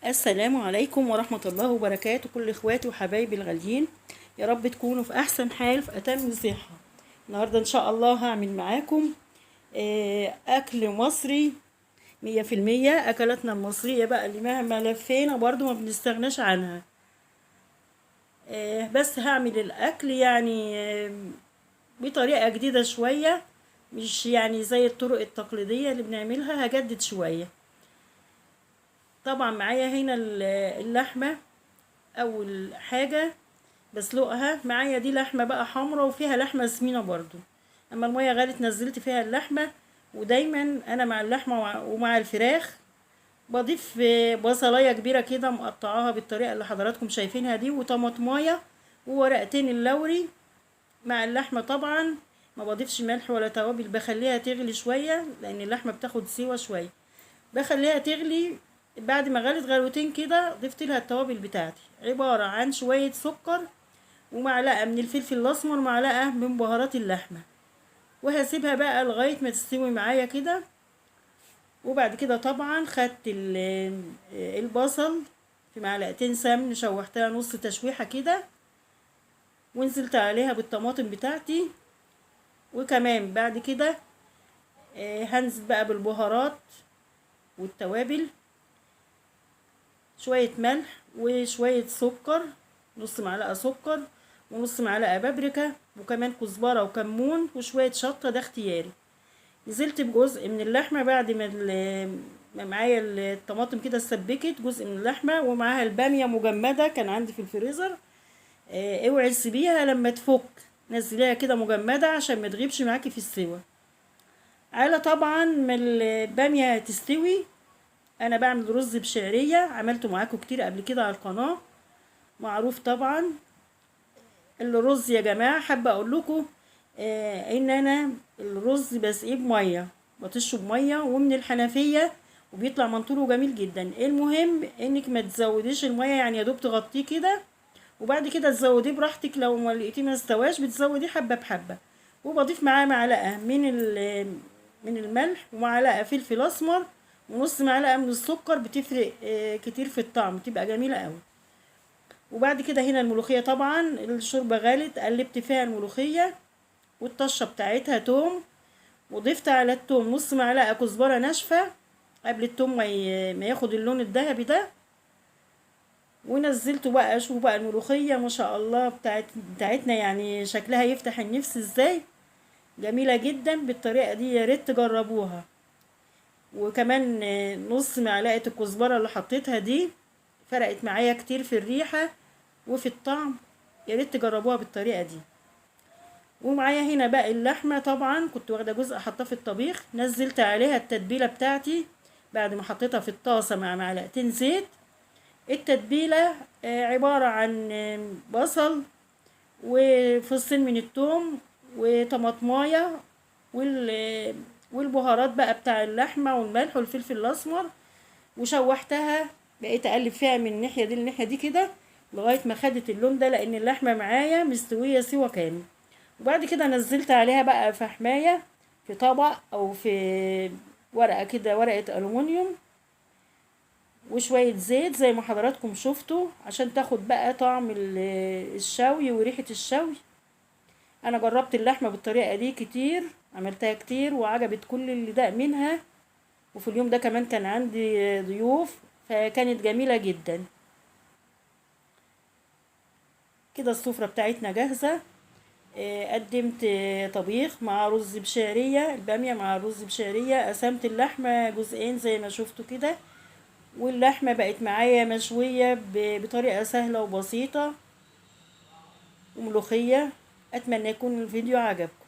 السلام عليكم ورحمة الله وبركاته، كل اخواتي وحبايبي الغاليين. يا رب تكونوا في احسن حال، في اتم صحة. النهاردة ان شاء الله هعمل معاكم اكل مصري 100%. اكلاتنا المصرية بقى اللي مهما لفينا برضو ما بنستغناش عنها. بس هعمل الاكل يعني بطريقة جديدة شوية، مش يعني زي الطرق التقليدية اللي بنعملها، هجدد شوية. طبعا معايا هنا اللحمة. اول حاجة بسلقها، معايا دي لحمة بقى حمرا وفيها لحمة سمينة برضو. اما المية غلت نزلت فيها اللحمة. ودايما انا مع اللحمة ومع الفراخ بضيف بصلاية كبيرة كده مقطعاها بالطريقة اللي حضراتكم شايفينها دي، وطماطماية وورقتين اللوري مع اللحمة. طبعا ما بضيفش ملح ولا توابل، بخليها تغلي شوية لان اللحمة بتاخد سوا شوية. بخليها تغلي. بعد ما غلت غلوتين كده ضفت لها التوابل بتاعتي، عبارة عن شوية سكر ومعلقة من الفلفل الاسمر ومعلقة من بهارات اللحمة. وهسيبها بقى لغاية ما تستوي معايا كده. وبعد كده طبعا خدت البصل في معلقتين سمن، شوحتها نص تشويحة كده، ونزلت عليها بالطماطم بتاعتي. وكمان بعد كده هنزل بقى بالبهارات والتوابل، شوية ملح وشوية سكر، نص معلقة سكر ونص معلقة بابريكا وكمان كزبرة وكمون وشوية شطة، ده اختياري. نزلت بجزء من اللحمة بعد ما معايا الطماطم كده اتسبكت، جزء من اللحمة ومعاها البامية مجمدة كان عندي في الفريزر. اوعي تسيبيها لما تفك، نزليها كده مجمدة عشان ما تغيبش معاكي في السوا. على طبعا ما البامية تستوي انا بعمل رز بشعرية، عملته معاكم كتير قبل كده على القناة، معروف طبعا. الرز يا جماعة حابة اقول لكم ان انا الرز بسقيه بمية، بطشه بمية ومن الحنفية وبيطلع منطوره جميل جدا. المهم انك ما تزوديش المية، يعني يا دوب تغطيه كده وبعد كده تزوديه براحتك. لو ما لقيتيه ما استواش بتزوديه حبة بحبة. وبضيف معاه معلقة من الملح ومعلقة فلفل اسمر ونص معلقة من السكر، بتفرق كتير في الطعم، بتبقى جميلة قوي. وبعد كده هنا الملوخية، طبعا الشوربة غلت، قلبت فيها الملوخية والطشة بتاعتها توم، وضفت على التوم نص معلقة كزبرة ناشفة قبل التوم ما ياخد اللون الذهبي ده. ونزلته بقى، شوفوا بقى الملوخية ما شاء الله بتاعتنا، يعني شكلها يفتح النفس ازاي، جميلة جدا بالطريقة دي، يا ريت تجربوها. وكمان نص معلقة الكزبرة اللي حطيتها دي فرقت معايا كتير في الريحة وفي الطعم، يا ريت تجربوها بالطريقة دي. ومعايا هنا بقى اللحمة، طبعا كنت واخدة جزء حطاه في الطبيخ، نزلت عليها التتبيلة بتاعتي بعد ما حطيتها في الطاسة مع معلقتين زيت. التتبيلة عبارة عن بصل وفصين من الثوم وطماطمايه والبهارات بقى بتاع اللحمة والملح والفلفل الأسمر، وشوحتها. بقيت أقلب فيها من الناحية دي للناحية دي كده لغاية ما خدت اللون ده، لأن اللحمة معايا مستوية سوا كامل. وبعد كده نزلت عليها بقى فحماية في طبق أو في ورقة كده، ورقة ألومنيوم، وشوية زيت زي ما حضراتكم شفتوا عشان تاخد بقى طعم الشوي وريحة الشوي. انا جربت اللحمة بالطريقة دي كتير، عملتها كتير وعجبت كل اللي داق منها. وفي اليوم ده كمان كان عندي ضيوف، فكانت جميلة جدا. كده السفرة بتاعتنا جاهزة. قدمت طبيخ مع رز بشعرية، البامية مع رز بشعرية. قسمت اللحمة جزئين زي ما شفتوا كده، واللحمة بقت معايا مشوية بطريقة سهلة وبسيطة، وملوخية. أتمنى يكون الفيديو عجبكم.